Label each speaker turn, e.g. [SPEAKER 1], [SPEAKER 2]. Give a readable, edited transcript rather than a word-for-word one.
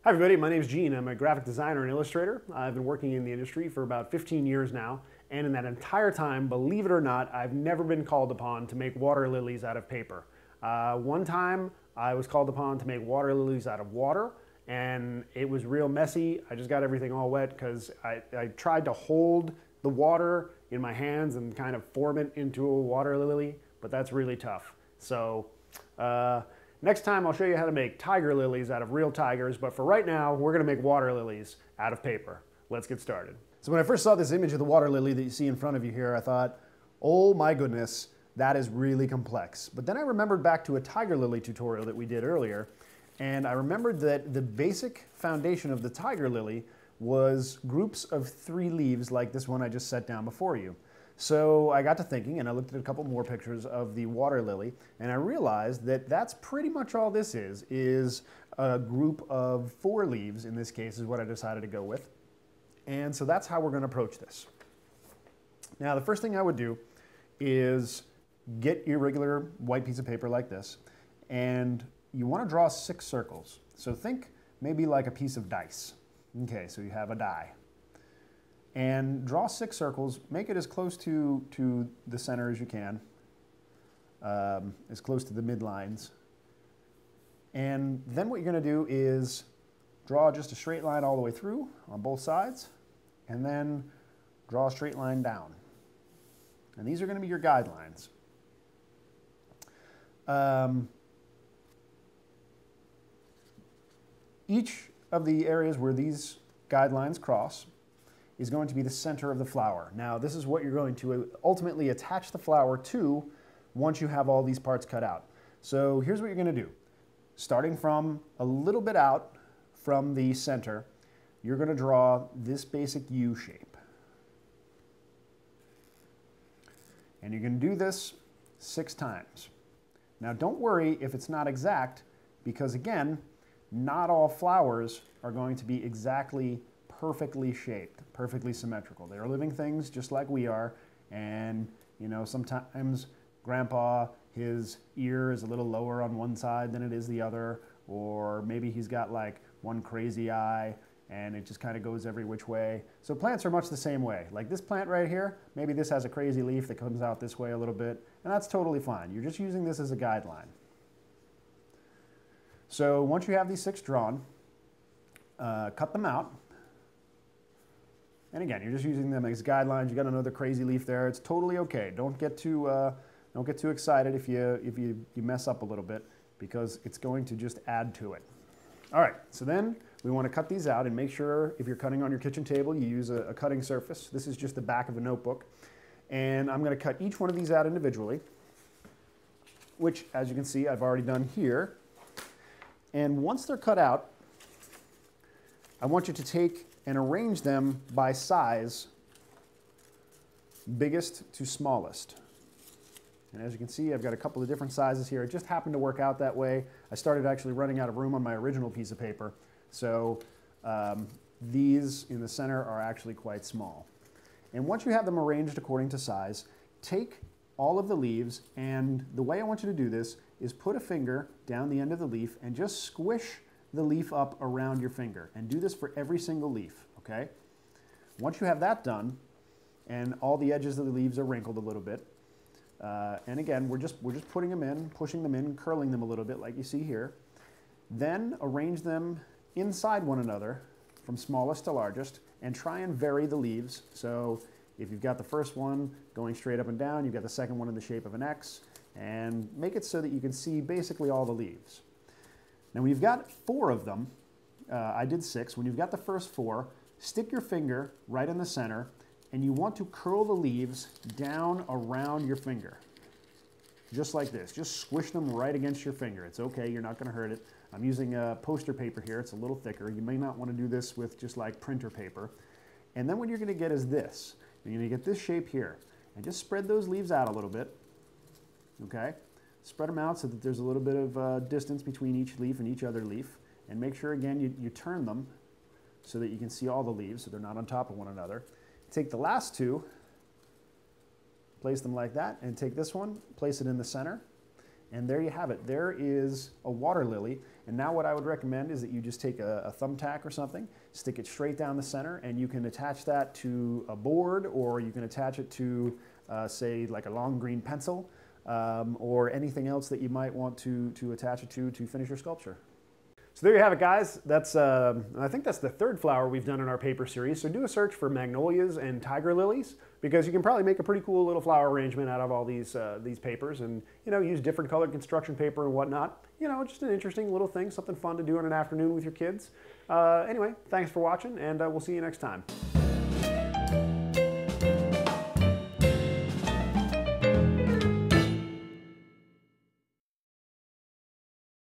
[SPEAKER 1] Hi everybody, my name is Gene. I'm a graphic designer and illustrator. I've been working in the industry for about 15 years now, and in that entire time, believe it or not, I've never been called upon to make water lilies out of paper. One time I was called upon to make water lilies out of water, and it was real messy. I just got everything all wet because I tried to hold the water in my hands and kind of form it into a water lily, but that's really tough. So next time I'll show you how to make tiger lilies out of real tigers, but for right now, we're gonna make water lilies out of paper. Let's get started. So when I first saw this image of the water lily that you see in front of you here, I thought, oh my goodness, that is really complex. But then I remembered back to a tiger lily tutorial that we did earlier, and I remembered that the basic foundation of the tiger lily was groups of 3 leaves like this one I just set down before you. So I got to thinking, and I looked at a couple more pictures of the water lily, and I realized that that's pretty much all this is a group of 4 leaves, in this case, is what I decided to go with. And so that's how we're going to approach this. Now, the first thing I would do is get your regular white piece of paper like this, and you want to draw 6 circles. So think maybe like a piece of dice. Okay, so you have a die. And draw 6 circles, make it as close to the center as you can, as close to the midlines. And then what you're going to do is draw just a straight line all the way through on both sides, and then draw a straight line down. And these are going to be your guidelines. Each of the areas where these guidelines cross is going to be the center of the flower. Now, this is what you're going to ultimately attach the flower to once you have all these parts cut out. So here's what you're going to do. Starting from a little bit out from the center, you're going to draw this basic U shape. And you're going to do this 6 times. Now, don't worry if it's not exact, because again, not all flowers are going to be exactly perfectly shaped, perfectly symmetrical. They are living things just like we are, and you know, sometimes Grandpa, his ear is a little lower on one side than it is the other, or maybe he's got like one crazy eye and it just kind of goes every which way. So plants are much the same way. Like this plant right here, maybe this has a crazy leaf that comes out this way a little bit, and that's totally fine. You're just using this as a guideline. So once you have these 6 drawn, cut them out. And again, you're just using them as guidelines. You got another crazy leaf there. It's totally okay. Don't get too excited if you mess up a little bit, because it's going to just add to it. All right. So then we want to cut these out, and make sure if you're cutting on your kitchen table, you use a cutting surface. This is just the back of a notebook, and I'm going to cut each one of these out individually, which, as you can see, I've already done here. And once they're cut out, I want you to take and arrange them by size, biggest to smallest. And as you can see, I've got a couple of different sizes here. It just happened to work out that way. I started actually running out of room on my original piece of paper, so these in the center are actually quite small. And once you have them arranged according to size, take all of the leaves, and the way I want you to do this is put a finger down the end of the leaf and just squish the leaf up around your finger, and do this for every single leaf, okay? Once you have that done, and all the edges of the leaves are wrinkled a little bit, and again, we're just putting them in, pushing them in, curling them a little bit like you see here, then arrange them inside one another from smallest to largest, and try and vary the leaves. So if you've got the first one going straight up and down, you've got the second one in the shape of an X, and make it so that you can see basically all the leaves. Now when you've got 4 of them, I did 6, when you've got the first 4, stick your finger right in the center, and you want to curl the leaves down around your finger. Just like this, just squish them right against your finger. It's okay, you're not gonna hurt it. I'm using poster paper here, it's a little thicker. You may not wanna do this with just like printer paper. And then what you're gonna get is this. You're gonna get this shape here, and just spread those leaves out a little bit, okay? Spread them out so that there's a little bit of distance between each leaf and each other leaf. And make sure, again, you turn them so that you can see all the leaves so they're not on top of one another. Take the last 2, place them like that, and take this one, place it in the center, And there you have it. There is a water lily. And now what I would recommend is that you just take a thumbtack or something, stick it straight down the center, and you can attach that to a board, or you can attach it to, say, like a long green pencil, or anything else that you might want to attach it to finish your sculpture. So there you have it, guys. That's I think that's the third flower we've done in our paper series. So do a search for magnolias and tiger lilies, because you can probably make a pretty cool little flower arrangement out of all these papers, and use different colored construction paper and whatnot. Just an interesting little thing, something fun to do in an afternoon with your kids. Anyway, thanks for watching, and we'll see you next time.